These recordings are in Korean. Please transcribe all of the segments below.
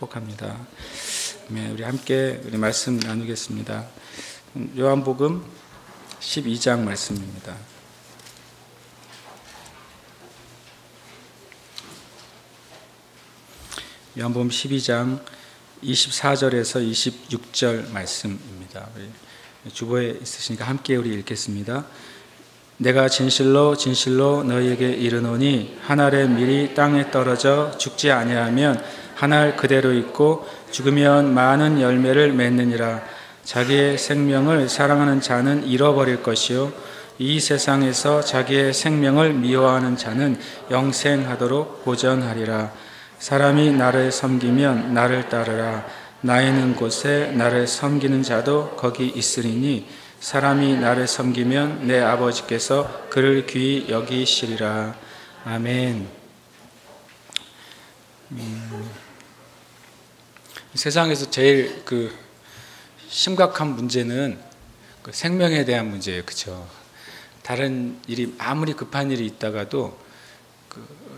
축복합니다. 우리 함께 우리 말씀 나누겠습니다. 요한복음 12장 말씀입니다. 요한복음 12장 24절에서 26절 말씀입니다. 우리 주보에 있으시니까 함께 우리 읽겠습니다. 내가 진실로 진실로 너희에게 이르노니 한 알의 밀이 땅에 떨어져 죽지 아니하면 한 알 그대로 있고 죽으면 많은 열매를 맺느니라. 자기의 생명을 사랑하는 자는 잃어버릴 것이요 이 세상에서 자기의 생명을 미워하는 자는 영생하도록 보전하리라. 사람이 나를 섬기면 나를 따르라. 나 있는 곳에 나를 섬기는 자도 거기 있으리니 사람이 나를 섬기면 내 아버지께서 그를 귀히 여기시리라. 아멘. 세상에서 제일 심각한 문제는 생명에 대한 문제예요. 그렇죠? 다른 일이 아무리 급한 일이 있다가도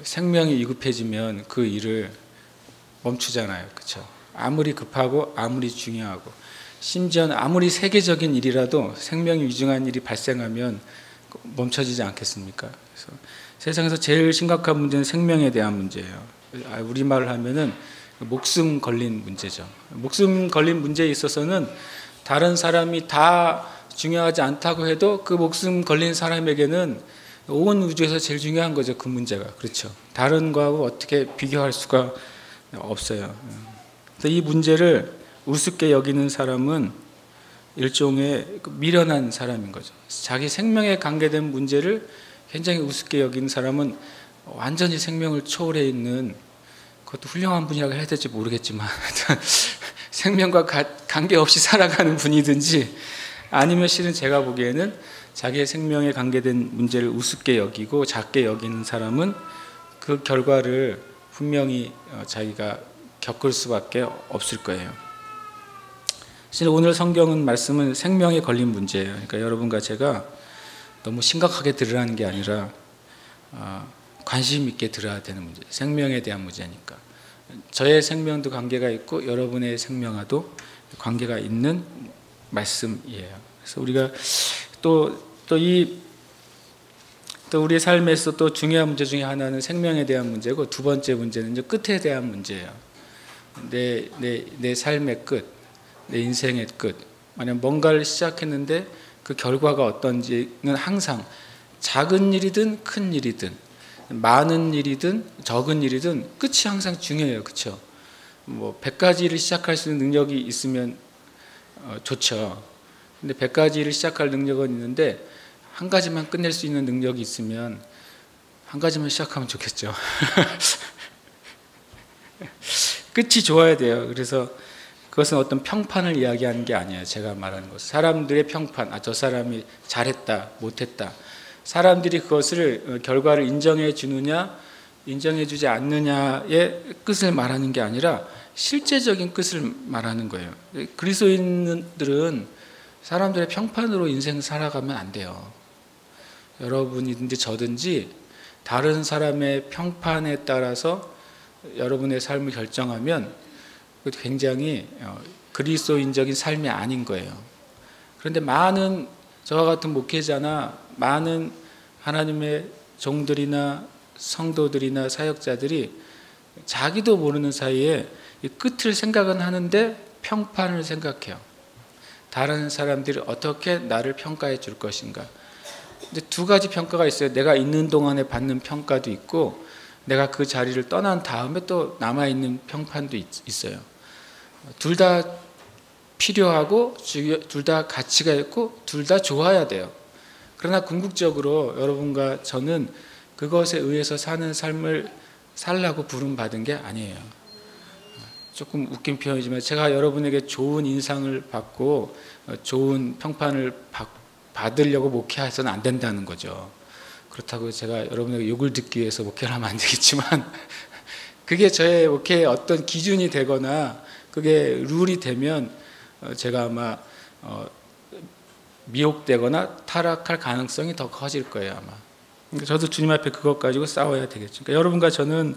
생명이 위급해지면 그 일을 멈추잖아요. 그렇죠? 아무리 급하고 아무리 중요하고 심지어는 아무리 세계적인 일이라도 생명이 위중한 일이 발생하면 멈춰지지 않겠습니까? 그래서 세상에서 제일 심각한 문제는 생명에 대한 문제예요. 우리말을 하면은 목숨 걸린 문제죠. 목숨 걸린 문제에 있어서는 다른 사람이 다 중요하지 않다고 해도 그 목숨 걸린 사람에게는 온 우주에서 제일 중요한 거죠. 그 문제가. 그렇죠. 다른 거하고 어떻게 비교할 수가 없어요. 이 문제를 우습게 여기는 사람은 일종의 미련한 사람인 거죠. 자기 생명에 관계된 문제를 굉장히 우습게 여기는 사람은 완전히 생명을 초월해 있는, 그것도 훌륭한 분이라고 해야 될지 모르겠지만 생명과 관계없이 살아가는 분이든지 아니면 실은 제가 보기에는 자기의 생명에 관계된 문제를 우습게 여기고 작게 여기는 사람은 그 결과를 분명히 자기가 겪을 수밖에 없을 거예요. 실은 오늘 성경은 말씀은 생명에 걸린 문제예요. 그러니까 여러분과 제가 너무 심각하게 들으라는 게 아니라 관심 있게 들어야 되는 문제, 생명에 대한 문제니까. 저의 생명도 관계가 있고 여러분의 생명과도 관계가 있는 말씀이에요. 그래서 우리가 또 우리의 삶에서 또 중요한 문제 중에 하나는 생명에 대한 문제고, 두 번째 문제는 이제 끝에 대한 문제예요. 내 삶의 끝, 내 인생의 끝. 만약 뭔가를 시작했는데 그 결과가 어떤지는 항상 작은 일이든 큰 일이든 많은 일이든 적은 일이든 끝이 항상 중요해요. 그렇죠? 100가지를 시작할 수 있는 능력이 있으면 좋죠. 근데 100가지를 시작할 능력은 있는데 한 가지만 끝낼 수 있는 능력이 있으면 한 가지만 시작하면 좋겠죠. 끝이 좋아야 돼요. 그래서 그것은 어떤 평판을 이야기하는 게 아니에요. 제가 말하는 것은 사람들의 평판, 저 사람이 잘했다, 못했다. 사람들이 그것을 결과를 인정해 주느냐 인정해 주지 않느냐의 끝을 말하는 게 아니라 실제적인 끝을 말하는 거예요. 그리스도인들은 사람들의 평판으로 인생 살아가면 안 돼요. 여러분이든지 저든지 다른 사람의 평판에 따라서 여러분의 삶을 결정하면 굉장히 그리스도인적인 삶이 아닌 거예요. 그런데 많은 저와 같은 목회자나 많은 하나님의 종들이나 성도들이나 사역자들이 자기도 모르는 사이에 이 끝을 생각은 하는데 평판을 생각해요. 다른 사람들이 어떻게 나를 평가해 줄 것인가. 근데 두 가지 평가가 있어요. 내가 있는 동안에 받는 평가도 있고 내가 그 자리를 떠난 다음에 또 남아있는 평판도 있어요. 둘 다 필요하고 둘 다 가치가 있고 둘 다 좋아야 돼요. 그러나 궁극적으로 여러분과 저는 그것에 의해서 사는 삶을 살라고 부름받은 게 아니에요. 조금 웃긴 표현이지만 제가 여러분에게 좋은 인상을 받고 좋은 평판을 받으려고 목회해서는 안 된다는 거죠. 그렇다고 제가 여러분에게 욕을 듣기 위해서 목회를 하면 안 되겠지만 그게 저의 목회의 어떤 기준이 되거나 그게 룰이 되면 제가 아마 미혹되거나 타락할 가능성이 더 커질 거예요. 아마. 저도 주님 앞에 그것 가지고 싸워야 되겠죠. 그러니까 여러분과 저는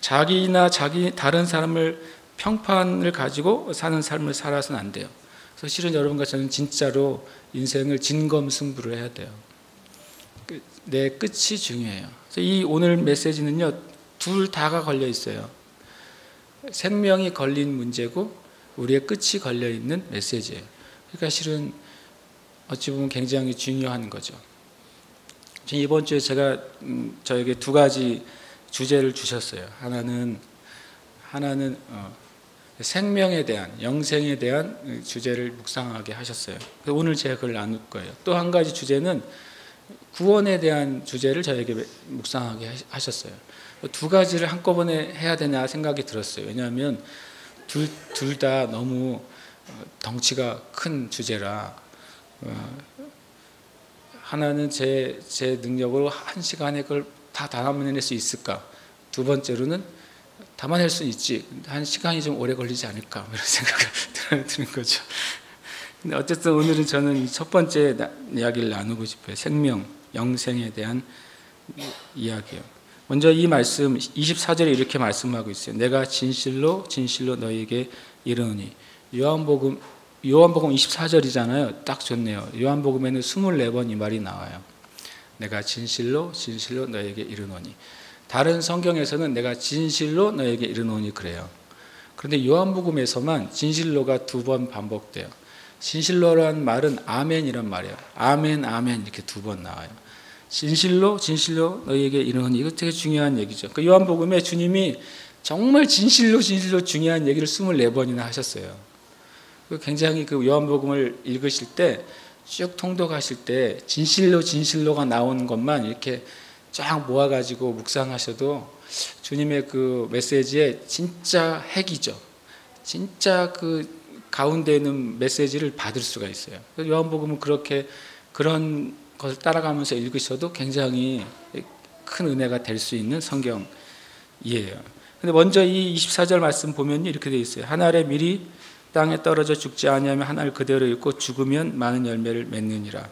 자기나 다른 사람을 평판을 가지고 사는 삶을 살아서는 안 돼요. 그래서 실은 여러분과 저는 진짜로 인생을 진검승부를 해야 돼요. 내 끝이 중요해요. 그래서 이 오늘 메시지는요, 둘 다가 걸려 있어요. 생명이 걸린 문제고 우리의 끝이 걸려 있는 메시지예요. 그러니까 실은 어찌 보면 굉장히 중요한 거죠. 이번 주에 제가 저에게 두 가지 주제를 주셨어요. 하나는 생명에 대한, 영생에 대한 주제를 묵상하게 하셨어요. 오늘 제가 그걸 나눌 거예요. 또 한 가지 주제는 구원에 대한 주제를 저에게 묵상하게 하셨어요. 두 가지를 한꺼번에 해야 되나 생각이 들었어요. 왜냐하면 둘 다 너무 덩치가 큰 주제라, 하나는 제 능력으로 한 시간에 그걸 다 담아낼 수 있을까? 두 번째로는 담아낼 수 있지, 한 시간이 좀 오래 걸리지 않을까? 이런 생각을 드는 거죠. 근데 어쨌든 오늘은 저는 첫 번째 이야기를 나누고 싶어요. 생명, 영생에 대한 이야기예요. 먼저 이 말씀 24절에 이렇게 말씀하고 있어요. 내가 진실로 진실로 너희에게 이르노니. 요한복음 24절이잖아요. 딱 좋네요. 요한복음에는 24번 이 말이 나와요. 내가 진실로 진실로 너희에게 이르노니. 다른 성경에서는 내가 진실로 너희에게 이르노니 그래요. 그런데 요한복음에서만 진실로가 두 번 반복돼요. 진실로란 말은 아멘이란 말이에요. 아멘 아멘 이렇게 두 번 나와요. 진실로 진실로 너희에게 이르노니. 이거 되게 중요한 얘기죠. 그 요한복음에 주님이 정말 진실로 진실로 중요한 얘기를 24번이나 하셨어요. 굉장히 그 요한복음을 읽으실 때, 쭉 통독하실 때 진실로 진실로가 나오는 것만 이렇게 쫙 모아가지고 묵상하셔도 주님의 그 메시지의 진짜 핵이죠. 진짜 그 가운데 있는 메시지를 받을 수가 있어요. 요한복음은 그런 것을 따라가면서 읽으셔도 굉장히 큰 은혜가 될 수 있는 성경이에요. 근데 먼저 이 24절 말씀 보면 이렇게 되어 있어요. 한 알의 밀이 땅에 떨어져 죽지 아니하면 한 알 그대로 있고 죽으면 많은 열매를 맺느니라.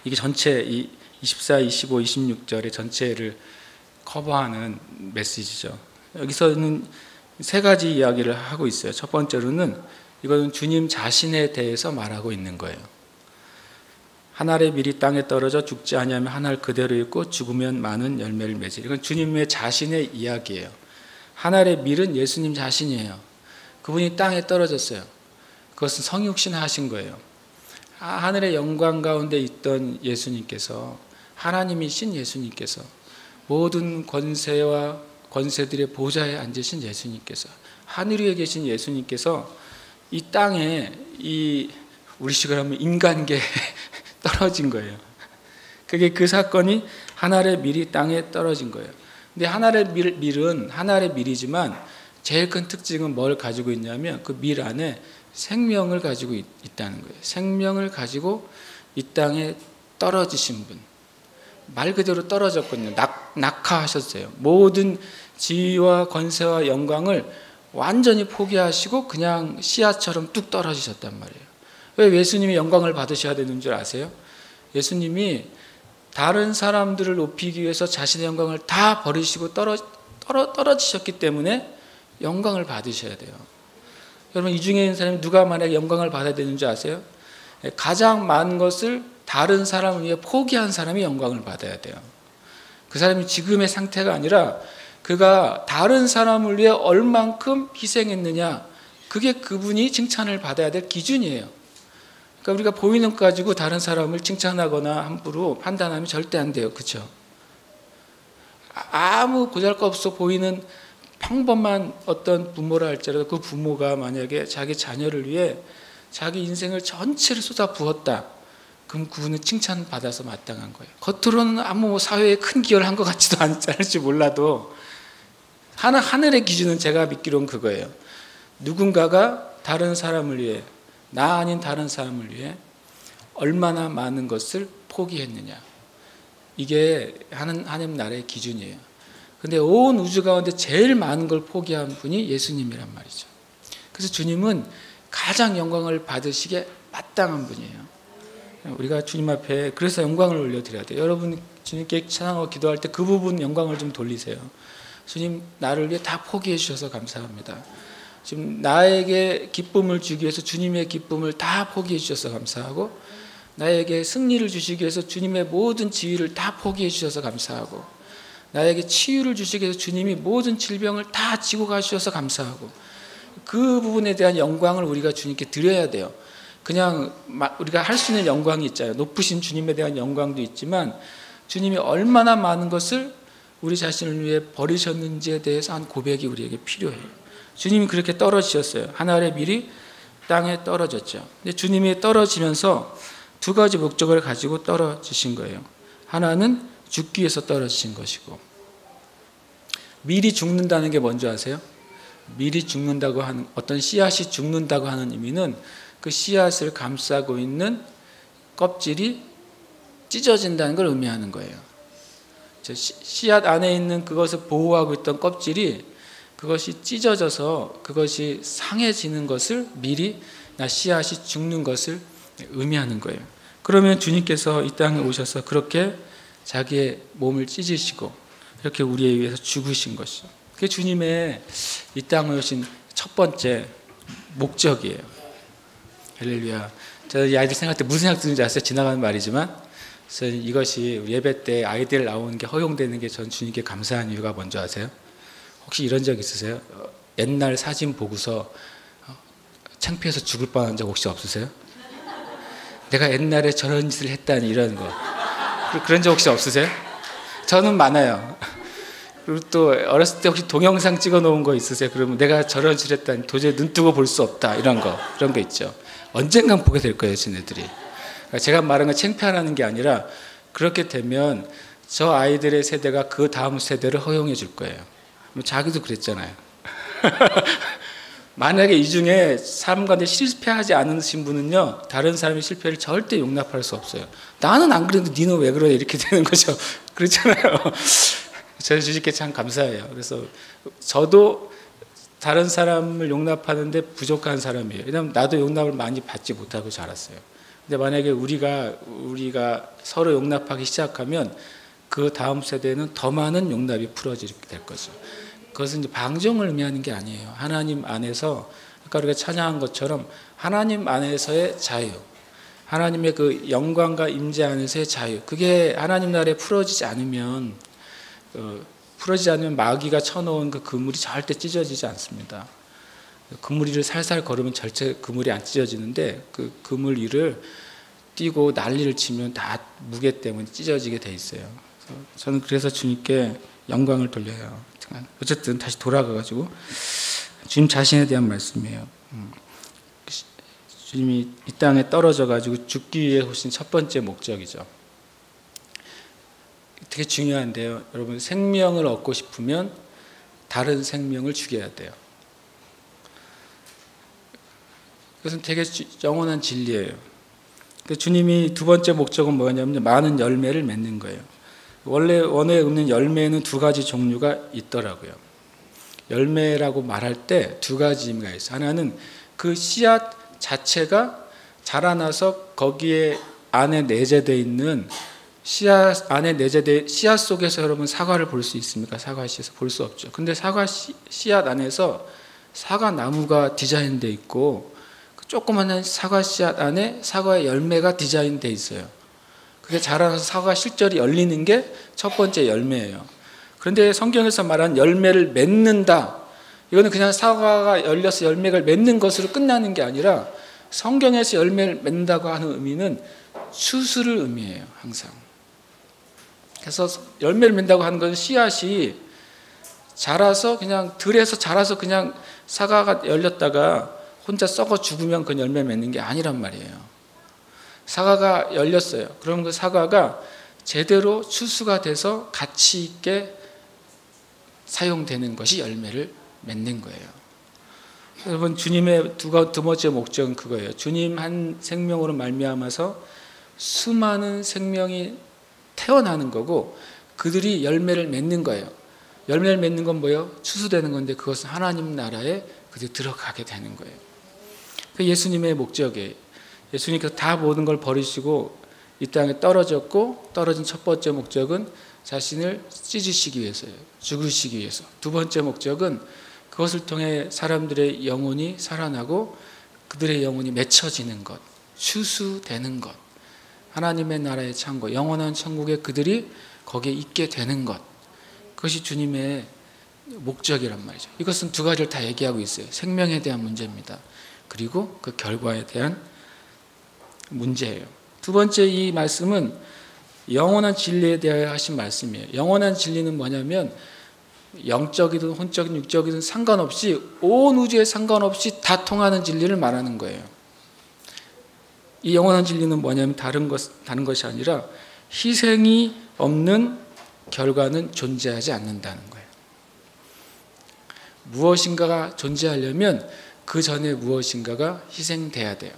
이게 전체 이 24, 25, 26절의 전체를 커버하는 메시지죠. 여기서는 세 가지 이야기를 하고 있어요. 첫 번째로는 이거는 주님 자신에 대해서 말하고 있는 거예요. 한 알의 밀이 땅에 떨어져 죽지 아니하면 한 알 그대로 있고 죽으면 많은 열매를 맺으리. 이건 주님의 자신의 이야기예요. 한 알의 밀은 예수님 자신이에요. 그분이 땅에 떨어졌어요. 그것은 성육신 하신 거예요. 하늘의 영광 가운데 있던 예수님께서, 하나님이신 예수님께서, 모든 권세와 권세들의 보좌에 앉으신 예수님께서, 하늘 위에 계신 예수님께서 이 땅에 우리식으로 하면 인간계에 떨어진 거예요. 그게 그 사건이 한 알의 밀이 땅에 떨어진 거예요. 근데 한 알의 밀은 한 알의 밀이지만 제일 큰 특징은 뭘 가지고 있냐면 그 밀 안에 생명을 가지고 있다는 거예요. 생명을 가지고 이 땅에 떨어지신 분. 말 그대로 떨어졌거든요. 낙하하셨어요. 모든 지위와 권세와 영광을 완전히 포기하시고 그냥 씨앗처럼 뚝 떨어지셨단 말이에요. 왜 예수님이 영광을 받으셔야 되는 줄 아세요? 예수님이 다른 사람들을 높이기 위해서 자신의 영광을 다 버리시고 떨어지셨기 때문에 영광을 받으셔야 돼요. 여러분, 이 중에 있는 사람이 누가 만약에 영광을 받아야 되는 줄 아세요? 가장 많은 것을 다른 사람을 위해 포기한 사람이 영광을 받아야 돼요. 그 사람이 지금의 상태가 아니라 그가 다른 사람을 위해 얼만큼 희생했느냐, 그게 그분이 칭찬을 받아야 될 기준이에요. 그러니까 우리가 보이는 것 가지고 다른 사람을 칭찬하거나 함부로 판단하면 절대 안 돼요. 그렇죠? 아무 보잘것없어 보이는 평범한 어떤 부모라 할지라도 그 부모가 만약에 자기 자녀를 위해 자기 인생을 전체를 쏟아 부었다, 그럼 그분은 칭찬받아서 마땅한 거예요. 겉으로는 아무 사회에 큰 기여를 한 것 같지도 않을지 몰라도 하늘의 기준은 제가 믿기로는 그거예요. 누군가가 다른 사람을 위해, 나 아닌 다른 사람을 위해 얼마나 많은 것을 포기했느냐, 이게 하나님 나라의 기준이에요. 근데 온 우주 가운데 제일 많은 걸 포기한 분이 예수님이란 말이죠. 그래서 주님은 가장 영광을 받으시기에 마땅한 분이에요. 우리가 주님 앞에 그래서 영광을 올려드려야 돼요. 여러분 주님께 찬양하고 기도할 때 그 부분 영광을 좀 돌리세요. 주님 나를 위해 다 포기해 주셔서 감사합니다. 지금 나에게 기쁨을 주기 위해서 주님의 기쁨을 다 포기해 주셔서 감사하고, 나에게 승리를 주시기 위해서 주님의 모든 지위를 다 포기해 주셔서 감사하고, 나에게 치유를 주시기 위해서 주님이 모든 질병을 다 지고 가주셔서 감사하고, 그 부분에 대한 영광을 우리가 주님께 드려야 돼요. 그냥 우리가 할 수 있는 영광이 있잖아요. 높으신 주님에 대한 영광도 있지만, 주님이 얼마나 많은 것을 우리 자신을 위해 버리셨는지에 대해서 한 고백이 우리에게 필요해요. 주님이 그렇게 떨어지셨어요. 하늘의 밀이 땅에 떨어졌죠. 근데 주님이 떨어지면서 두 가지 목적을 가지고 떨어지신 거예요. 하나는 죽기 위해서 떨어지신 것이고, 밀이 죽는다는 게 뭔지 아세요? 밀이 죽는다고 하는, 어떤 씨앗이 죽는다고 하는 의미는 그 씨앗을 감싸고 있는 껍질이 찢어진다는 걸 의미하는 거예요. 씨앗 안에 있는 그것을 보호하고 있던 껍질이, 그것이 찢어져서 그것이 상해지는 것을, 밀이, 씨앗이 죽는 것을 의미하는 거예요. 그러면 주님께서 이 땅에 오셔서 그렇게 자기의 몸을 찢으시고 이렇게 우리에 위해서 죽으신 것이죠. 그게 주님의 이 땅에 오신 첫 번째 목적이에요. 할렐루야. 저는 이 아이들 생각할 때 무슨 생각 드는지 아세요? 지나가는 말이지만, 저는 이것이 예배 때 아이들 나오는 게 허용되는 게 전 주님께 감사한 이유가 뭔지 아세요? 혹시 이런 적 있으세요? 옛날 사진 보고서 창피해서 죽을 뻔한 적 혹시 없으세요? 내가 옛날에 저런 짓을 했다니, 이런 거. 그런 적 혹시 없으세요? 저는 많아요. 그리고 또 어렸을 때 혹시 동영상 찍어 놓은 거 있으세요? 그러면 내가 저런 짓을 했다니 도저히 눈 뜨고 볼 수 없다, 이런 거 있죠. 언젠간 보게 될 거예요, 지네들이. 제가 말한 건 창피하라는 게 아니라, 그렇게 되면 저 아이들의 세대가 그 다음 세대를 허용해 줄 거예요. 자기도 그랬잖아요. 만약에 이 중에 삶 가운데 실패하지 않으신 분은요, 다른 사람의 실패를 절대 용납할 수 없어요. 나는 안 그래도 니는 왜 그러냐, 이렇게 되는 거죠. 그렇잖아요. 저는 주님께 참 감사해요. 그래서 저도 다른 사람을 용납하는데 부족한 사람이에요. 왜냐하면 나도 용납을 많이 받지 못하고 자랐어요. 근데 만약에 우리가 서로 용납하기 시작하면 그 다음 세대는 더 많은 용납이 풀어지게 될 거죠. 그것은 이제 방종을 의미하는 게 아니에요. 하나님 안에서, 아까 우리가 찬양한 것처럼 하나님 안에서의 자유, 하나님의 그 영광과 임재 안에서의 자유, 그게 하나님 나라에 풀어지지 않으면 마귀가 쳐놓은 그 그물이 절대 찢어지지 않습니다. 그물 위를 살살 걸으면 절대 그물이 안 찢어지는데, 그 그물 위를 뛰고 난리를 치면 다 무게 때문에 찢어지게 돼 있어요. 저는 그래서 주님께 영광을 돌려요. 어쨌든 다시 돌아가가지고 주님 자신에 대한 말씀이에요. 주님이 이 땅에 떨어져가지고 죽기 위해 오신 첫 번째 목적이죠. 되게 중요한데요. 여러분, 생명을 얻고 싶으면 다른 생명을 죽여야 돼요. 그것은 되게 영원한 진리예요. 주님이 두 번째 목적은 뭐냐면 많은 열매를 맺는 거예요. 원어에 없는 열매는 두 가지 종류가 있더라고요. 열매라고 말할 때 두 가지 의미가 있어요. 하나는 그 씨앗 자체가 자라나서 거기에 안에 내재되어 있는 씨앗 속에서 여러분 사과를 볼 수 있습니까? 사과씨에서 볼 수 없죠. 근데 사과 씨앗 안에서 사과 나무가 디자인되어 있고, 조그마한 사과 씨앗 안에 사과의 열매가 디자인되어 있어요. 그게 자라나서 사과 실절이 열리는 게 첫 번째 열매예요. 그런데 성경에서 말한 열매를 맺는다, 이거는 그냥 사과가 열려서 열매를 맺는 것으로 끝나는 게 아니라, 성경에서 열매를 맺는다고 하는 의미는 추수를 의미해요, 항상. 그래서 열매를 맺는다고 하는 것은 씨앗이 자라서 그냥 들에서 자라서 그냥 사과가 열렸다가 혼자 썩어 죽으면 그 열매 맺는 게 아니란 말이에요. 사과가 열렸어요. 그러면 그 사과가 제대로 추수가 돼서 가치 있게 사용되는 것이 열매를 맺는 거예요. 여러분, 주님의 두 번째 목적은 그거예요. 주님 한 생명으로 말미암아서 수많은 생명이 태어나는 거고, 그들이 열매를 맺는 거예요. 열매를 맺는 건 뭐예요? 추수되는 건데, 그것은 하나님 나라에 그들이 들어가게 되는 거예요. 그 예수님의 목적이에요. 예수님께서 다 모든 걸 버리시고 이 땅에 떨어졌고, 떨어진 첫 번째 목적은 자신을 찢으시기 위해서예요. 죽으시기 위해서. 두 번째 목적은 그것을 통해 사람들의 영혼이 살아나고 그들의 영혼이 맺혀지는 것, 추수되는 것, 하나님의 나라의 창고, 영원한 천국에 그들이 거기에 있게 되는 것, 그것이 주님의 목적이란 말이죠. 이것은 두 가지를 다 얘기하고 있어요. 생명에 대한 문제입니다. 그리고 그 결과에 대한 문제예요. 두 번째 이 말씀은 영원한 진리에 대하여 하신 말씀이에요. 영원한 진리는 뭐냐면 영적이든 혼적이든 육적이든 상관없이 온 우주에 상관없이 다 통하는 진리를 말하는 거예요. 이 영원한 진리는 뭐냐면 다른 것이 아니라 희생이 없는 결과는 존재하지 않는다는 거예요. 무엇인가가 존재하려면 그 전에 무엇인가가 희생돼야 돼요.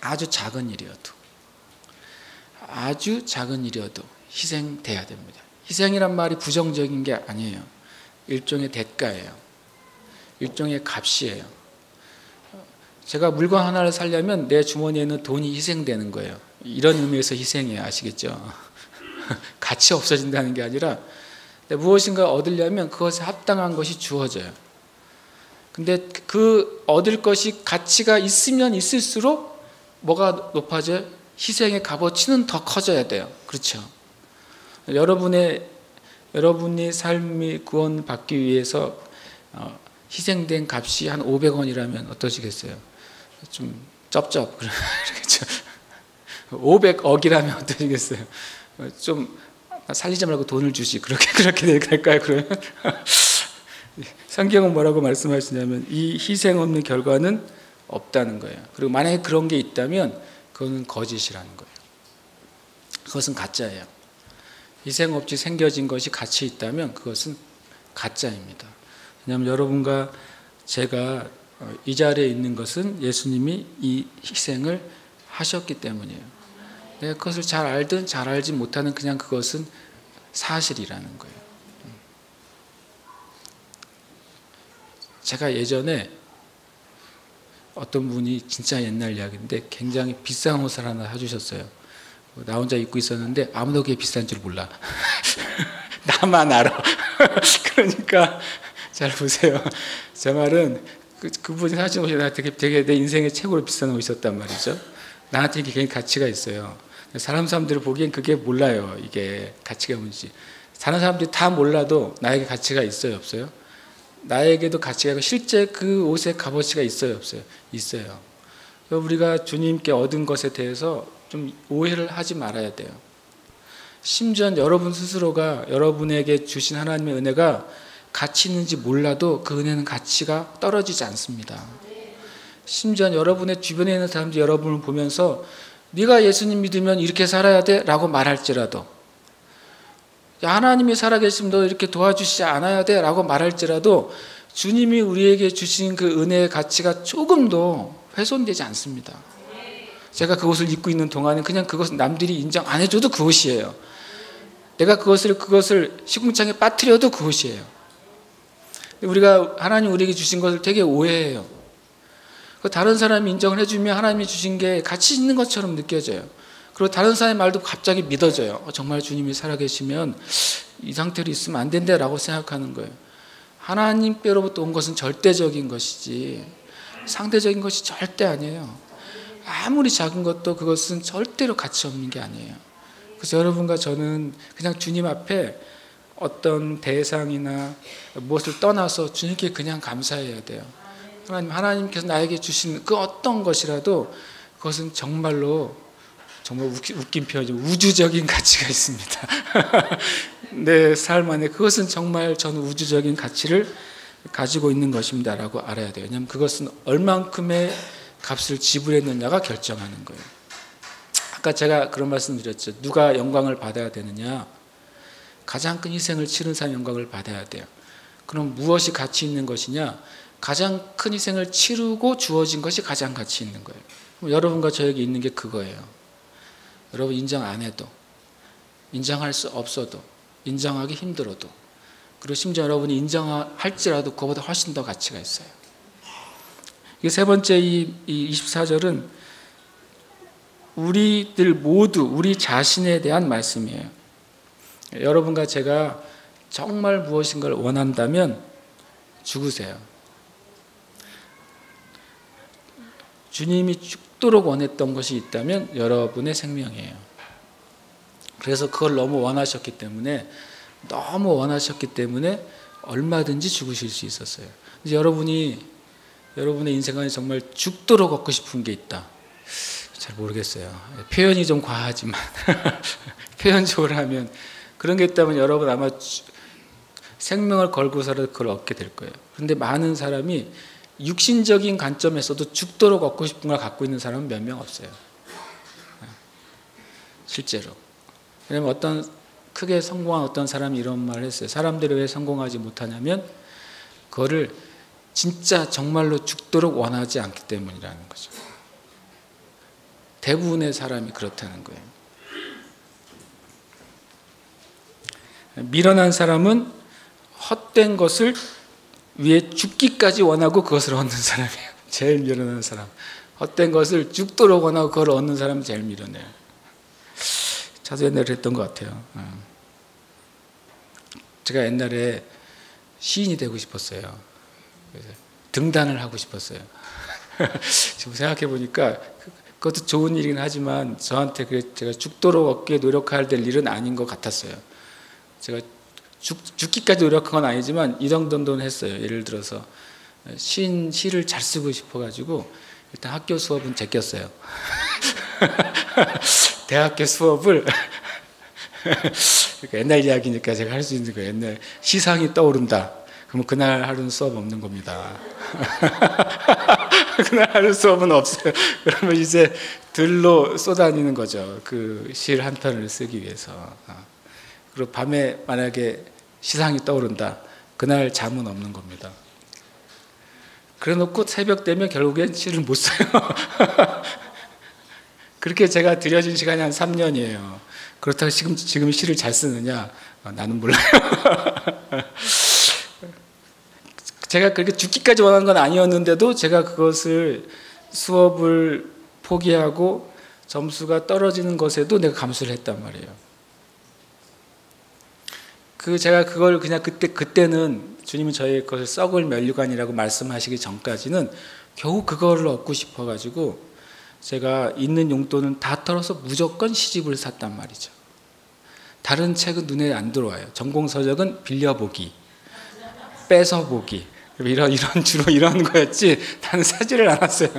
아주 작은 일이어도 희생돼야 됩니다. 희생이란 말이 부정적인 게 아니에요. 일종의 대가예요. 일종의 값이에요. 제가 물건 하나를 사려면 내 주머니에 있는 돈이 희생되는 거예요. 이런 의미에서 희생이에요. 아시겠죠? 가치 없어진다는 게 아니라 무엇인가 얻으려면 그것에 합당한 것이 주어져요. 근데 그 얻을 것이 가치가 있으면 있을수록 뭐가 높아져요? 희생의 값어치는 더 커져야 돼요. 그렇죠? 여러분이 삶이 구원받기 위해서 희생된 값이 한 500원이라면 어떠시겠어요? 좀 쩝쩝 그러겠죠. 500억이라면 어떠시겠어요? 좀 살리지 말고 돈을 주시 그렇게 될까요? 그러면 성경은 뭐라고 말씀하시냐면 이 희생 없는 결과는 없다는 거예요. 그리고 만약에 그런 게 있다면 그거는 거짓이라는 거예요. 그것은 가짜예요. 희생 없이 생겨진 것이 가치 있다면 그것은 가짜입니다. 왜냐하면 여러분과 제가 이 자리에 있는 것은 예수님이 이 희생을 하셨기 때문이에요. 내가 그것을 잘 알든 잘 알지 못하는 그냥 그것은 사실이라는 거예요. 제가 예전에 어떤 분이 진짜 옛날 이야기인데 굉장히 비싼 옷을 하나 사주셨어요. 나 혼자 입고 있었는데 아무도 그게 비싼 줄 몰라. 나만 알아. 그러니까 잘 보세요. 제 말은 그분이 사준 옷이 되게 내 인생의 최고로 비싼 옷이었단 말이죠. 나한테 이게 굉장히 가치가 있어요. 사람들을 보기엔 그게 몰라요. 이게 가치가 뭔지. 다른 사람들이 다 몰라도 나에게 가치가 있어요, 없어요? 나에게도 가치가 있고 실제 그 옷의 값어치가 있어요, 없어요? 있어요. 우리가 주님께 얻은 것에 대해서 좀 오해를 하지 말아야 돼요. 심지어 여러분 스스로가 여러분에게 주신 하나님의 은혜가 가치 있는지 몰라도 그 은혜는 가치가 떨어지지 않습니다. 심지어 여러분의 주변에 있는 사람들이 여러분을 보면서 네가 예수님 믿으면 이렇게 살아야 돼 라고 말할지라도, 하나님이 살아계시면 너 이렇게 도와주시지 않아야 돼 라고 말할지라도 주님이 우리에게 주신 그 은혜의 가치가 조금도 훼손되지 않습니다. 제가 그것을 입고 있는 동안은 그냥 그것은 남들이 인정 안 해줘도 그것이에요. 내가 그것을 시궁창에 빠뜨려도 그것이에요. 우리가 하나님 우리에게 주신 것을 되게 오해해요. 다른 사람이 인정을 해주면 하나님이 주신 게 가치 있는 것처럼 느껴져요. 그리고 다른 사람의 말도 갑자기 믿어져요. 정말 주님이 살아계시면 이 상태로 있으면 안 된다라고 생각하는 거예요. 하나님께로부터 온 것은 절대적인 것이지 상대적인 것이 절대 아니에요. 아무리 작은 것도 그것은 절대로 가치 없는 게 아니에요. 그래서 여러분과 저는 그냥 주님 앞에 어떤 대상이나 무엇을 떠나서 주님께 그냥 감사해야 돼요. 하나님께서 나에게 주신 그 어떤 것이라도 그것은 정말 웃긴 표현이죠. 우주적인 가치가 있습니다. 내 삶 안에 그것은 정말 저는 우주적인 가치를 가지고 있는 것입니다 라고 알아야 돼요. 왜냐하면 그것은 얼만큼의 값을 지불했느냐가 결정하는 거예요. 아까 제가 그런 말씀 드렸죠. 누가 영광을 받아야 되느냐? 가장 큰 희생을 치른 사람 영광을 받아야 돼요. 그럼 무엇이 가치 있는 것이냐? 가장 큰 희생을 치르고 주어진 것이 가장 가치 있는 거예요. 그럼 여러분과 저에게 있는 게 그거예요. 여러분 인정 안 해도, 인정할 수 없어도, 인정하기 힘들어도, 그리고 심지어 여러분이 인정할지라도 그거보다 훨씬 더 가치가 있어요. 이 세 번째 이 24절은 우리들 모두 우리 자신에 대한 말씀이에요. 여러분과 제가 정말 무엇인가를 원한다면 죽으세요. 주님이 죽도록 원했던 것이 있다면 여러분의 생명이에요. 그래서 그걸 너무 원하셨기 때문에 얼마든지 죽으실 수 있었어요. 이제 여러분의 인생 안에 정말 죽도록 얻고 싶은 게 있다. 잘 모르겠어요. 표현이 좀 과하지만 표현적으로 하면 그런 게 있다면 여러분 아마 생명을 걸고서라도 그걸 얻게 될 거예요. 그런데 많은 사람이 육신적인 관점에서도 죽도록 얻고 싶은 걸 갖고 있는 사람은 몇 명 없어요. 실제로. 왜냐하면 크게 성공한 어떤 사람이 이런 말을 했어요. 사람들이 왜 성공하지 못하냐면 그거를 진짜 정말로 죽도록 원하지 않기 때문이라는 거죠. 대부분의 사람이 그렇다는 거예요. 미련한 사람은 헛된 것을 위해 죽기까지 원하고 그것을 얻는 사람이에요. 제일 미련한 사람. 헛된 것을 죽도록 원하고 그걸 얻는 사람이 제일 미련해요. 저도 옛날에 그랬던 것 같아요. 제가 옛날에 시인이 되고 싶었어요. 그래서 등단을 하고 싶었어요. 지금 생각해 보니까 그것도 좋은 일이긴 하지만 저한테 제가 죽도록 얻기에 노력해야 될 일은 아닌 것 같았어요. 제가 죽기까지 노력한 건 아니지만 이 정도는 했어요. 예를 들어서 시를 잘 쓰고 싶어가지고 일단 학교 수업은 제꼈어요. 대학교 수업을 그러니까 옛날 이야기니까 제가 할 수 있는 거예요. 옛날 시상이 떠오른다. 그러면 그날 하루는 수업 없는 겁니다. 그날 하루 수업은 없어요. 그러면 이제 들로 쏘다니는 거죠. 그 시 한 편을 쓰기 위해서. 그리고 밤에 만약에 시상이 떠오른다. 그날 잠은 없는 겁니다. 그래 놓고 새벽 되면 결국엔 시를 못 써요. 그렇게 제가 들여진 시간이 한 3년이에요. 그렇다고 지금 시를 잘 쓰느냐? 나는 몰라요. 제가 그렇게 죽기까지 원하는 건 아니었는데도 제가 그것을 수업을 포기하고 점수가 떨어지는 것에도 내가 감수를 했단 말이에요. 제가 그걸 그냥 그때는 주님은 저의 것을 썩을 면류관이라고 말씀하시기 전까지는 겨우 그거를 얻고 싶어가지고 제가 있는 용돈은 다 털어서 무조건 시집을 샀단 말이죠. 다른 책은 눈에 안 들어와요. 전공서적은 빌려보기, 뺏어보기, 주로 이런 거였지 나는 사지를 않았어요.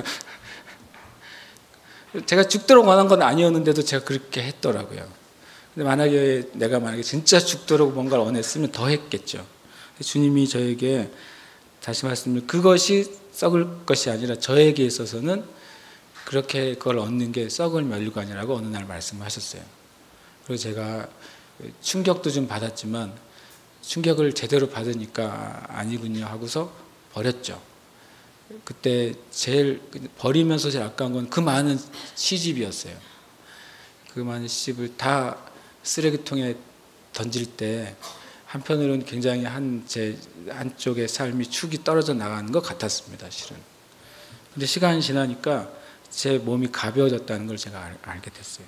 제가 죽도록 원한 건 아니었는데도 제가 그렇게 했더라고요. 근데 내가 진짜 죽도록 뭔가를 원했으면 더 했겠죠. 주님이 저에게 다시 말씀드리면 그것이 썩을 것이 아니라 저에게 있어서는 그렇게 그걸 얻는 게 썩을 면류관이라고 어느 날 말씀하셨어요. 그리고 제가 충격도 좀 받았지만 충격을 제대로 받으니까 아니군요 하고서 버렸죠. 그때 제일 버리면서 제일 아까운 건 그 많은 시집이었어요. 그 많은 시집을 다 쓰레기통에 던질 때 한편으로는 굉장히 제 한쪽의 삶이 축이 떨어져 나가는 것 같았습니다. 실은. 근데 시간이 지나니까 제 몸이 가벼워졌다는 걸 제가 알게 됐어요.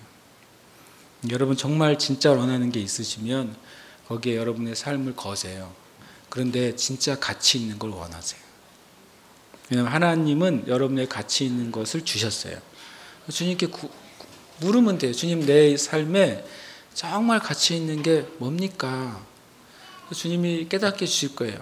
여러분 정말 진짜 원하는 게 있으시면 거기에 여러분의 삶을 거세요. 그런데 진짜 가치 있는 걸 원하세요. 왜냐하면 하나님은 여러분의 가치 있는 것을 주셨어요. 주님께 물으면 돼요. 주님, 내 삶에 정말 가치 있는 게 뭡니까? 주님이 깨닫게 해주실 거예요.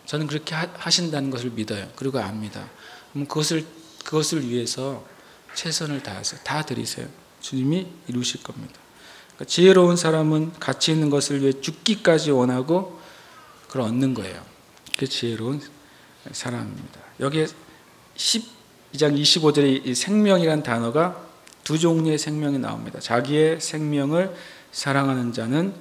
저는 그렇게 하신다는 것을 믿어요. 그리고 압니다. 그럼 그것을 위해서 최선을 다하세요. 다 드리세요. 주님이 이루실 겁니다. 그러니까 지혜로운 사람은 가치 있는 것을 위해 죽기까지 원하고 그걸 얻는 거예요. 그게 지혜로운 사람입니다. 여기에 12장 25절에 이 생명이라는 단어가 두 종류의 생명이 나옵니다. 자기의 생명을 사랑하는 자는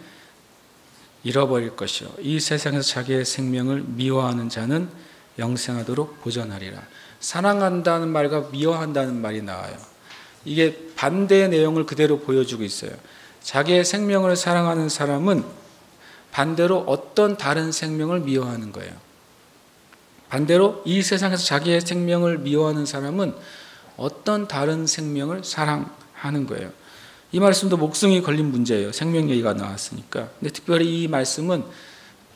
잃어버릴 것이요 이 세상에서 자기의 생명을 미워하는 자는 영생하도록 보존하리라. 사랑한다는 말과 미워한다는 말이 나와요. 이게 반대의 내용을 그대로 보여주고 있어요. 자기의 생명을 사랑하는 사람은 반대로 어떤 다른 생명을 미워하는 거예요. 반대로 이 세상에서 자기의 생명을 미워하는 사람은 어떤 다른 생명을 사랑하는 거예요. 이 말씀도 목숨이 걸린 문제예요. 생명 얘기가 나왔으니까. 근데 특별히 이 말씀은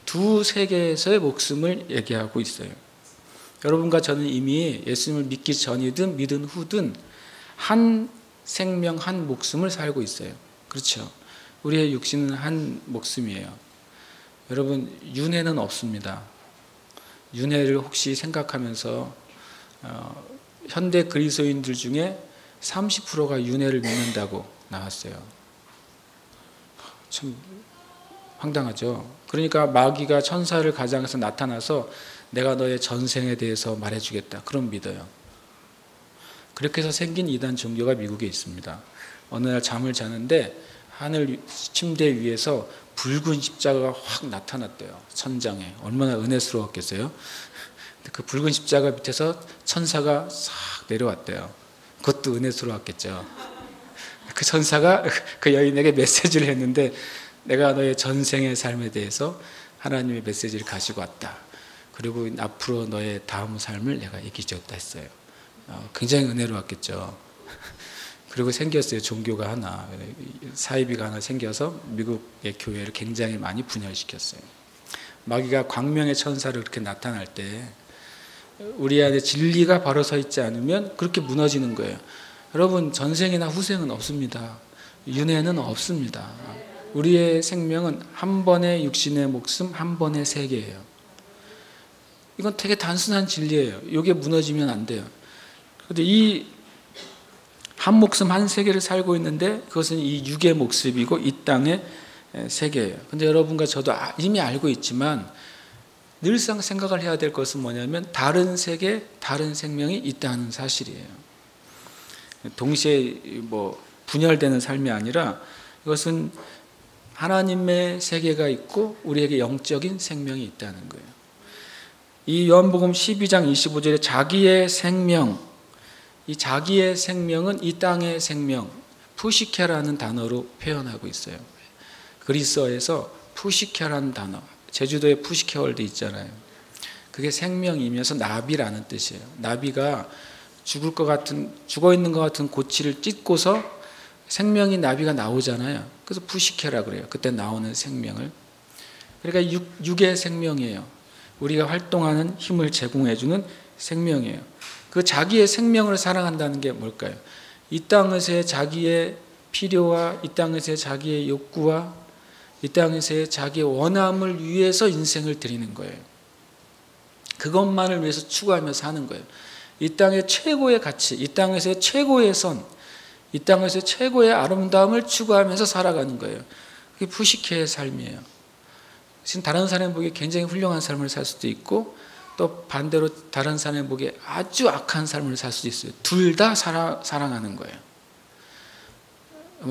두 세계에서의 목숨을 얘기하고 있어요. 여러분과 저는 이미 예수님을 믿기 전이든 믿은 후든 한 생명, 한 목숨을 살고 있어요. 그렇죠? 우리의 육신은 한 목숨이에요. 여러분, 윤회는 없습니다. 윤회를 혹시 생각하면서 현대 그리스도인들 중에 30%가 윤회를 믿는다고 나왔어요. 참 황당하죠. 그러니까 마귀가 천사를 가장해서 나타나서 내가 너의 전생에 대해서 말해주겠다. 그럼 믿어요. 그렇게 해서 생긴 이단 종교가 미국에 있습니다. 어느 날 잠을 자는데 하늘 침대 위에서 붉은 십자가가 확 나타났대요. 천장에. 얼마나 은혜스러웠겠어요. 그 붉은 십자가 밑에서 천사가 싹 내려왔대요. 그것도 은혜스러웠겠죠. 그 천사가 그 여인에게 메시지를 했는데 내가 너의 전생의 삶에 대해서 하나님의 메시지를 가지고 왔다. 그리고 앞으로 너의 다음 삶을 내가 얘기해줬다 했어요. 굉장히 은혜로웠겠죠. 그리고 생겼어요. 종교가 하나, 사이비가 하나 생겨서 미국의 교회를 굉장히 많이 분열시켰어요. 마귀가 광명의 천사를 그렇게 나타날 때 우리 안에 진리가 바로 서 있지 않으면 그렇게 무너지는 거예요. 여러분, 전생이나 후생은 없습니다. 윤회는 없습니다. 우리의 생명은 한 번의 육신의 목숨, 한 번의 세계예요. 이건 되게 단순한 진리예요. 이게 무너지면 안 돼요. 그런데 이 한 목숨 한 세계를 살고 있는데 그것은 이 육의 목숨이고 이 땅의 세계예요. 그런데 여러분과 저도 이미 알고 있지만 늘상 생각을 해야 될 것은 뭐냐면 다른 세계, 다른 생명이 있다는 사실이에요. 동시에 분열되는 삶이 아니라 이것은 하나님의 세계가 있고 우리에게 영적인 생명이 있다는 거예요. 이 요한복음 12장 25절에 자기의 생명, 이 자기의 생명은 이 땅의 생명, 푸시케라는 단어로 표현하고 있어요. 그리스어에서 푸시케라는 단어, 제주도에 푸시케월드 있잖아요. 그게 생명이면서 나비라는 뜻이에요. 나비가 죽어 있는 것 같은 고치를 찢고서 생명이 나비가 나오잖아요. 그래서 푸시케라 그래요. 그때 나오는 생명을. 그러니까 육의 생명이에요. 우리가 활동하는 힘을 제공해주는 생명이에요. 그 자기의 생명을 사랑한다는 게 뭘까요? 이 땅에서의 자기의 필요와 이 땅에서의 자기의 욕구와 이 땅에서의 자기의 원함을 위해서 인생을 드리는 거예요. 그것만을 위해서 추구하며 사는 거예요. 이 땅의 최고의 가치, 이 땅에서의 최고의 선, 이 땅에서의 최고의 아름다움을 추구하면서 살아가는 거예요. 그게 푸시케의 삶이에요. 지금 다른 사람이 보기에 굉장히 훌륭한 삶을 살 수도 있고 또 반대로 다른 사람이 보기에 아주 악한 삶을 살 수도 있어요. 둘 다 사랑하는 거예요.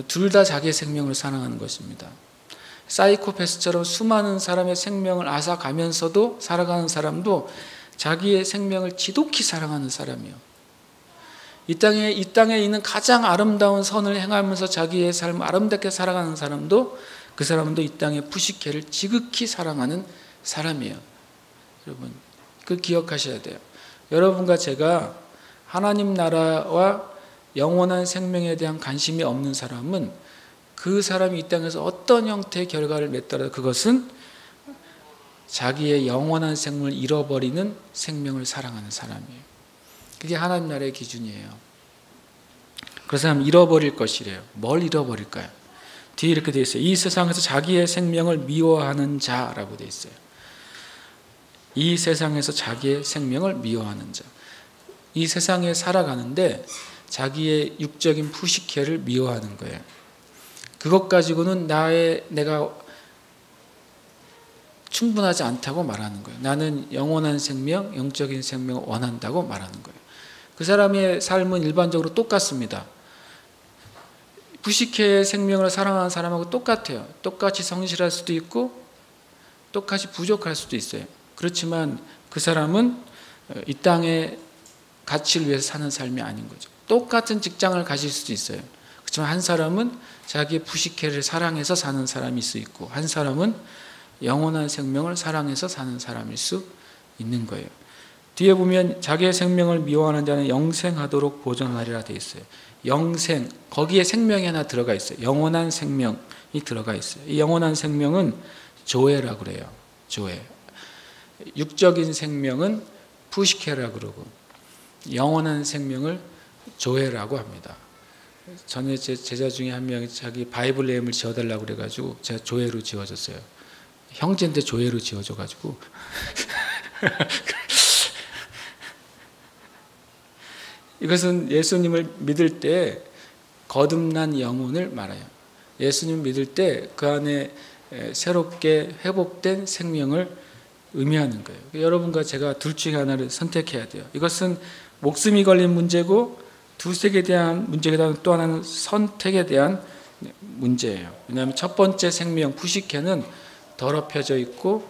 둘 다 자기의 생명을 사랑하는 것입니다. 사이코패스처럼 수많은 사람의 생명을 앗아가면서도 살아가는 사람도 자기의 생명을 지독히 사랑하는 사람이에요. 이 땅에 있는 가장 아름다운 선을 행하면서 자기의 삶을 아름답게 살아가는 사람도 그 사람도 이 땅의 푸시케를 지극히 사랑하는 사람이에요. 여러분, 그걸 기억하셔야 돼요. 여러분과 제가 하나님 나라와 영원한 생명에 대한 관심이 없는 사람은 그 사람이 이 땅에서 어떤 형태의 결과를 맺더라도 그것은 자기의 영원한 생명을 잃어버리는 생명을 사랑하는 사람이에요. 그게 하나님 나라의 기준이에요. 그 사람은 잃어버릴 것이래요. 뭘 잃어버릴까요? 뒤에 이렇게 되어 있어요. 이 세상에서 자기의 생명을 미워하는 자라고 되어 있어요. 이 세상에서 자기의 생명을 미워하는 자. 이 세상에 살아가는데 자기의 육적인 푸시케를 미워하는 거예요. 그것 가지고는 내가 충분하지 않다고 말하는 거예요. 나는 영원한 생명, 영적인 생명을 원한다고 말하는 거예요. 그 사람의 삶은 일반적으로 똑같습니다. 푸시케의 생명을 사랑하는 사람하고 똑같아요. 똑같이 성실할 수도 있고 똑같이 부족할 수도 있어요. 그렇지만 그 사람은 이 땅의 가치를 위해서 사는 삶이 아닌 거죠. 똑같은 직장을 가질 수도 있어요. 그렇지만 한 사람은 자기의 푸시케를 사랑해서 사는 사람일 수 있고 한 사람은 영원한 생명을 사랑해서 사는 사람일 수 있는 거예요. 뒤에 보면 자기의 생명을 미워하는 자는 영생하도록 보존하리라 되어 있어요. 영생, 거기에 생명이 하나 들어가 있어요. 영원한 생명이 들어가 있어요. 이 영원한 생명은 조회라고 그래요. 조회. 육적인 생명은 푸시케라고 그러고 영원한 생명을 조회라고 합니다. 전에 제 제자 중에 한 명이 자기 바이블 네임을 지어달라고 그래가지고 제가 조회로 지어줬어요. 형제인데 조회로 지어줘가지고 이것은 예수님을 믿을 때 거듭난 영혼을 말해요. 예수님 믿을 때 그 안에 새롭게 회복된 생명을 의미하는 거예요. 여러분과 제가 둘 중에 하나를 선택해야 돼요. 이것은 목숨이 걸린 문제고 두색에 대한 문제에 대한 또 하나는 선택에 대한 문제예요. 왜냐하면 첫 번째 생명 푸시케는 더럽혀져 있고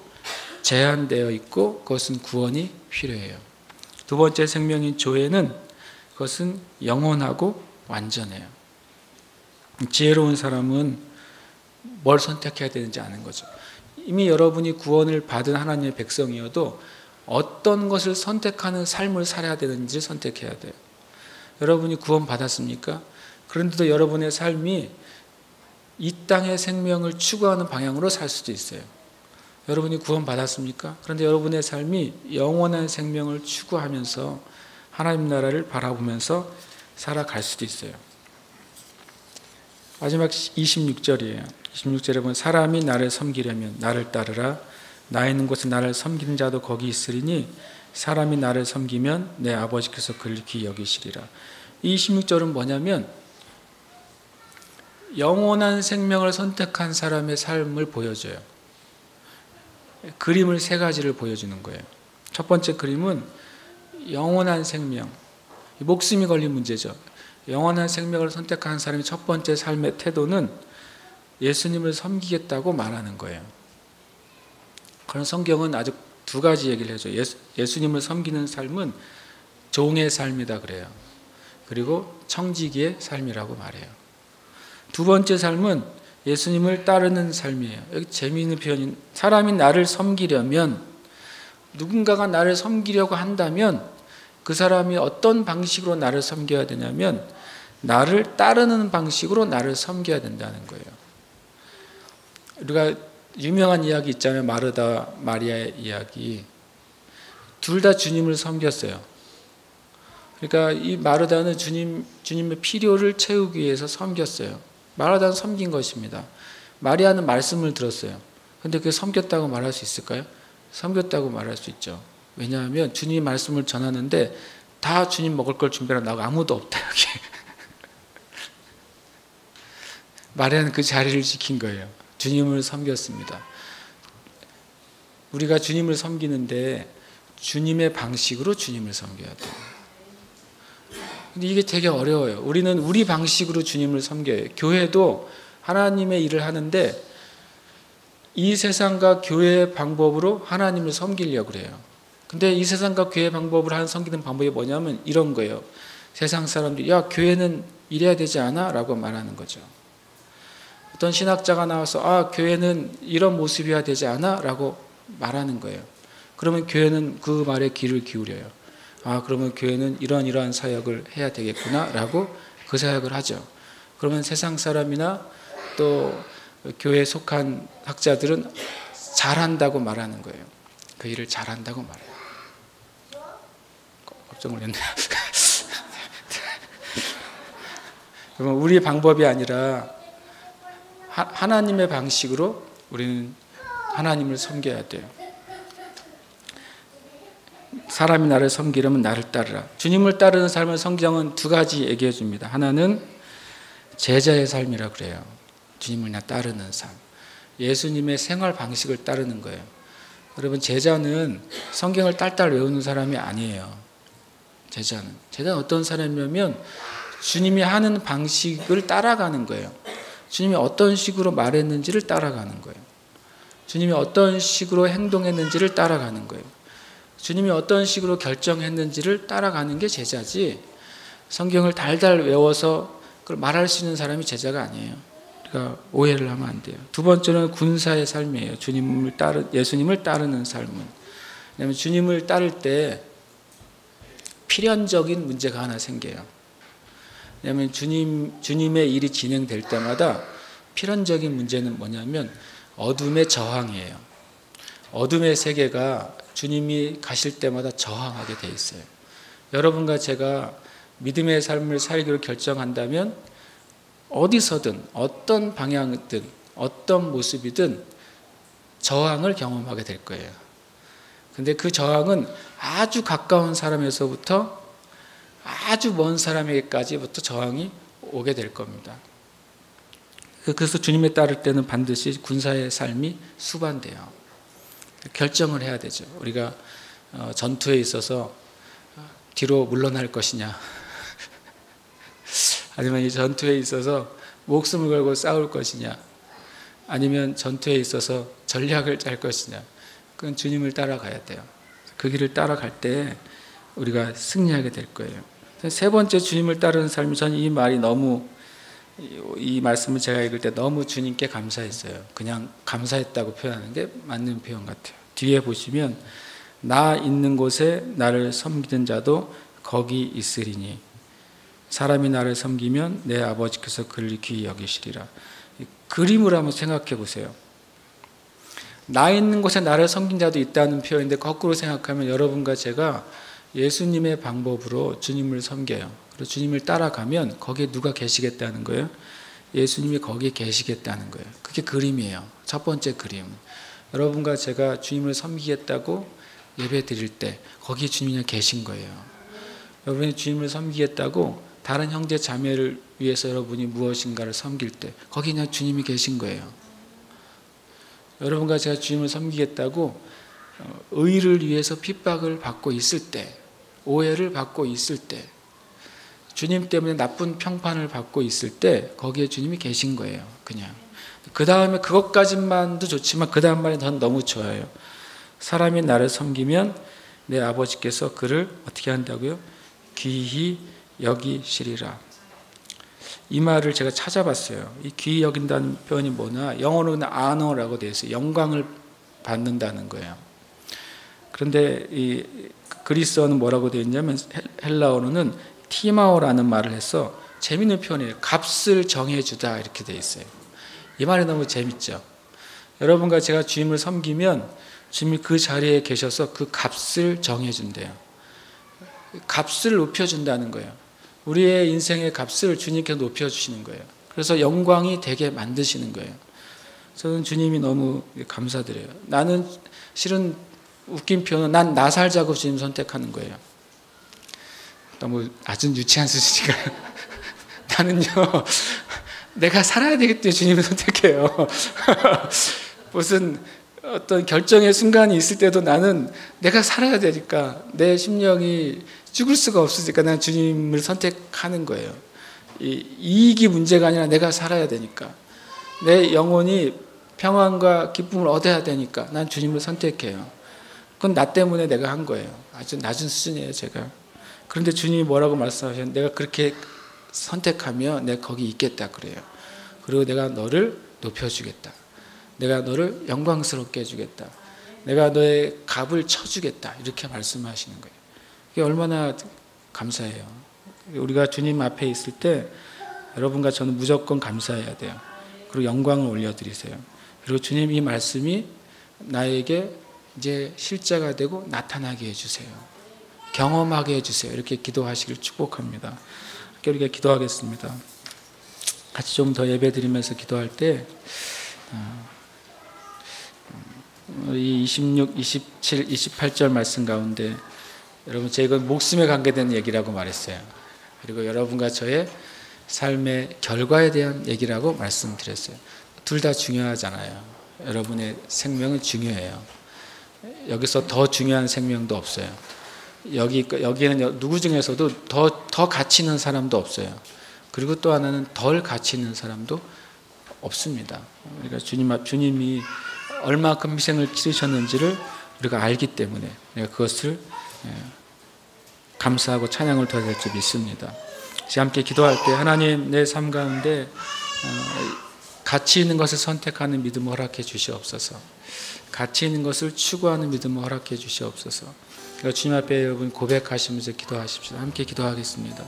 제한되어 있고 그것은 구원이 필요해요. 두 번째 생명인 조회는 그것은 영원하고 완전해요. 지혜로운 사람은 뭘 선택해야 되는지 아는 거죠. 이미 여러분이 구원을 받은 하나님의 백성이어도 어떤 것을 선택하는 삶을 살아야 되는지 선택해야 돼요. 여러분이 구원 받았습니까? 그런데도 여러분의 삶이 이 땅의 생명을 추구하는 방향으로 살 수도 있어요. 여러분이 구원 받았습니까? 그런데 여러분의 삶이 영원한 생명을 추구하면서 하나님 나라를 바라보면서 살아갈 수도 있어요. 마지막 26절이에요. 26절에 보면 사람이 나를 섬기려면 나를 따르라. 나 있는 곳에 나를 섬기는 자도 거기 있으리니 사람이 나를 섬기면 내 아버지께서 그를 귀히 여기시리라. 이 26절은 뭐냐면 영원한 생명을 선택한 사람의 삶을 보여줘요. 그림을 세 가지를 보여주는 거예요. 첫 번째 그림은 영원한 생명, 목숨이 걸린 문제죠. 영원한 생명을 선택한 사람의 첫 번째 삶의 태도는 예수님을 섬기겠다고 말하는 거예요. 그런 성경은 아주 두 가지 얘기를 해줘요. 예수님을 섬기는 삶은 종의 삶이다 그래요. 그리고 청지기의 삶이라고 말해요. 두 번째 삶은 예수님을 따르는 삶이에요. 여기 재미있는 표현이 사람이 나를 섬기려면 누군가가 나를 섬기려고 한다면 그 사람이 어떤 방식으로 나를 섬겨야 되냐면 나를 따르는 방식으로 나를 섬겨야 된다는 거예요. 우리가 유명한 이야기 있잖아요. 마르다 마리아의 이야기. 둘 다 주님을 섬겼어요. 그러니까 이 마르다는 주님의 필요를 채우기 위해서 섬겼어요. 마르다는 섬긴 것입니다. 마리아는 말씀을 들었어요. 그런데 그게 섬겼다고 말할 수 있을까요? 섬겼다고 말할 수 있죠. 왜냐하면 주님이 말씀을 전하는데 다 주님 먹을 걸 준비하러 나고 아무도 없다 여기. 마리아는 그 자리를 지킨 거예요. 주님을 섬겼습니다. 우리가 주님을 섬기는데 주님의 방식으로 주님을 섬겨야 돼요. 근데 이게 되게 어려워요. 우리는 우리 방식으로 주님을 섬겨요. 교회도 하나님의 일을 하는데 이 세상과 교회의 방법으로 하나님을 섬기려고 그래요. 근데 이 세상과 교회의 방법으로 하는 섬기는 방법이 뭐냐면 이런 거예요. 세상 사람들이 야 교회는 이래야 되지 않아? 라고 말하는 거죠. 어떤 신학자가 나와서 교회는 이런 모습이어야 되지 않아? 라고 말하는 거예요. 그러면 교회는 그 말에 귀를 기울여요. 그러면 교회는 이러한 사역을 해야 되겠구나 라고 그 사역을 하죠. 그러면 세상 사람이나 또 교회에 속한 학자들은 잘한다고 말하는 거예요. 그 일을 잘한다고 말해요. 깜짝 놀랐네요. 그러면 우리 방법이 아니라 하나님의 방식으로 우리는 하나님을 섬겨야 돼요. 사람이 나를 섬기려면 나를 따르라. 주님을 따르는 삶을 성경은 두 가지 얘기해 줍니다. 하나는 제자의 삶이라고 그래요. 주님을 따르는 삶. 예수님의 생활 방식을 따르는 거예요. 여러분 제자는 성경을 딸딸 외우는 사람이 아니에요. 제자는 어떤 사람이냐면 주님이 하는 방식을 따라가는 거예요. 주님이 어떤 식으로 말했는지를 따라가는 거예요. 주님이 어떤 식으로 행동했는지를 따라가는 거예요. 주님이 어떤 식으로 결정했는지를 따라가는 게 제자지 성경을 달달 외워서 그걸 말할 수 있는 사람이 제자가 아니에요. 그러니까 오해를 하면 안 돼요. 두 번째는 군사의 삶이에요. 예수님을 따르는 삶은. 왜냐하면 주님을 따를 때 필연적인 문제가 하나 생겨요. 왜냐하면 주님의 일이 진행될 때마다 필연적인 문제는 뭐냐면 어둠의 저항이에요. 어둠의 세계가 주님이 가실 때마다 저항하게 돼 있어요. 여러분과 제가 믿음의 삶을 살기로 결정한다면 어디서든 어떤 방향이든 어떤 모습이든 저항을 경험하게 될 거예요. 근데 그 저항은 아주 가까운 사람에서부터 아주 먼 사람에게까지부터 저항이 오게 될 겁니다. 그래서 주님에 따를 때는 반드시 군사의 삶이 수반돼요. 결정을 해야 되죠. 우리가 전투에 있어서 뒤로 물러날 것이냐, 아니면 이 전투에 있어서 목숨을 걸고 싸울 것이냐, 아니면 전투에 있어서 전략을 짤 것이냐, 그건 주님을 따라가야 돼요. 그 길을 따라갈 때 우리가 승리하게 될 거예요. 세 번째, 주님을 따르는 삶이, 저는 이 말이 너무, 이 말씀을 제가 읽을 때 너무 주님께 감사했어요. 그냥 감사했다고 표현하는 게 맞는 표현 같아요. 뒤에 보시면 나 있는 곳에 나를 섬기는 자도 거기 있으리니 사람이 나를 섬기면 내 아버지께서 그를 귀히 여기시리라. 그림을 한번 생각해 보세요. 나 있는 곳에 나를 섬긴 자도 있다는 표현인데, 거꾸로 생각하면 여러분과 제가 예수님의 방법으로 주님을 섬겨요. 그리고 주님을 따라가면 거기에 누가 계시겠다는 거예요? 예수님이 거기에 계시겠다는 거예요. 그게 그림이에요. 첫 번째 그림. 여러분과 제가 주님을 섬기겠다고 예배 드릴 때 거기에 주님이 계신 거예요. 여러분이 주님을 섬기겠다고 다른 형제 자매를 위해서 여러분이 무엇인가를 섬길 때 거기 그냥 주님이 계신 거예요. 여러분과 제가 주님을 섬기겠다고 의를 위해서 핍박을 받고 있을 때, 오해를 받고 있을 때, 주님 때문에 나쁜 평판을 받고 있을 때 거기에 주님이 계신 거예요. 그냥 그 다음에 그것까지만도 좋지만 그 다음 말이 전 너무 좋아요. 사람이 나를 섬기면 내 아버지께서 그를 어떻게 한다고요? 귀히 여기시리라. 이 말을 제가 찾아봤어요. 이 귀히 여긴다는 표현이 뭐냐? 영어로는 honor라고 되어 있어요. 영광을 받는다는 거예요. 그런데 이 그리스어는 뭐라고 되어 있냐면 헬라어로는 티마오라는 말을 해서 재밌는 표현이에요. 값을 정해주다 이렇게 되어 있어요. 이 말이 너무 재밌죠. 여러분과 제가 주님을 섬기면 주님이 그 자리에 계셔서 그 값을 정해준대요. 값을 높여준다는 거예요. 우리의 인생의 값을 주님께 높여주시는 거예요. 그래서 영광이 되게 만드시는 거예요. 저는 주님이 너무 감사드려요. 나는 실은 웃긴 표현은 난 나 살자고 주님 선택하는 거예요. 너무 아주 유치한 수준이니까요. 나는요, 내가 살아야 되기 때문에 주님을 선택해요. 무슨 어떤 결정의 순간이 있을 때도 나는 내가 살아야 되니까, 내 심령이 죽을 수가 없으니까 난 주님을 선택하는 거예요. 이익이 문제가 아니라 내가 살아야 되니까, 내 영혼이 평안과 기쁨을 얻어야 되니까 난 주님을 선택해요. 그건 나 때문에 내가 한 거예요. 아주 낮은 수준이에요, 제가. 그런데 주님이 뭐라고 말씀하셨는데, 내가 그렇게 선택하면 내가 거기 있겠다 그래요. 그리고 내가 너를 높여주겠다. 내가 너를 영광스럽게 해주겠다. 내가 너의 값을 쳐주겠다. 이렇게 말씀하시는 거예요. 이게 얼마나 감사해요. 우리가 주님 앞에 있을 때 여러분과 저는 무조건 감사해야 돼요. 그리고 영광을 올려드리세요. 그리고 주님 이 말씀이 나에게 이제 실제가 되고 나타나게 해주세요. 경험하게 해주세요. 이렇게 기도하시길 축복합니다. 우리가 기도하겠습니다. 같이 좀 더 예배 드리면서 기도할 때 이 26, 27, 28절 말씀 가운데 여러분, 제가 목숨에 관계된 얘기라고 말했어요. 그리고 여러분과 저의 삶의 결과에 대한 얘기라고 말씀드렸어요. 둘 다 중요하잖아요. 여러분의 생명은 중요해요. 여기서 더 중요한 생명도 없어요. 여기에는 누구 중에서도 더 가치 있는 사람도 없어요. 그리고 또 하나는 덜 가치 있는 사람도 없습니다. 우리가 주님이 얼마큼 희생을 치르셨는지를 우리가 알기 때문에 내가 그것을 감사하고 찬양을 드려야 될 줄 믿습니다. 이제 함께 기도할 때 하나님, 내 삶 가운데 가치 있는 것을 선택하는 믿음을 허락해 주시옵소서. 가치 있는 것을 추구하는 믿음을 허락해 주시옵소서. 주님 앞에 여러분 고백하시면서 기도하십시오. 함께 기도하겠습니다.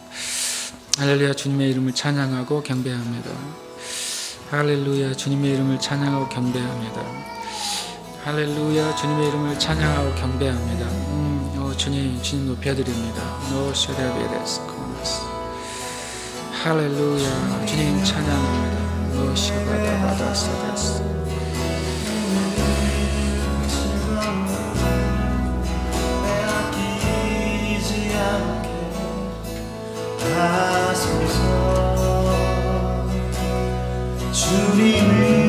할렐루야. 주님의 이름을 찬양하고 경배합니다. 할렐루야. 주님의 이름을 찬양하고 경배합니다. 할렐루야. 주님의 이름을 찬양하고 경배합니다. 주님 높여드립니다. 할렐루야. 주님 찬양합니다. 샤바다바다사다스. 주님을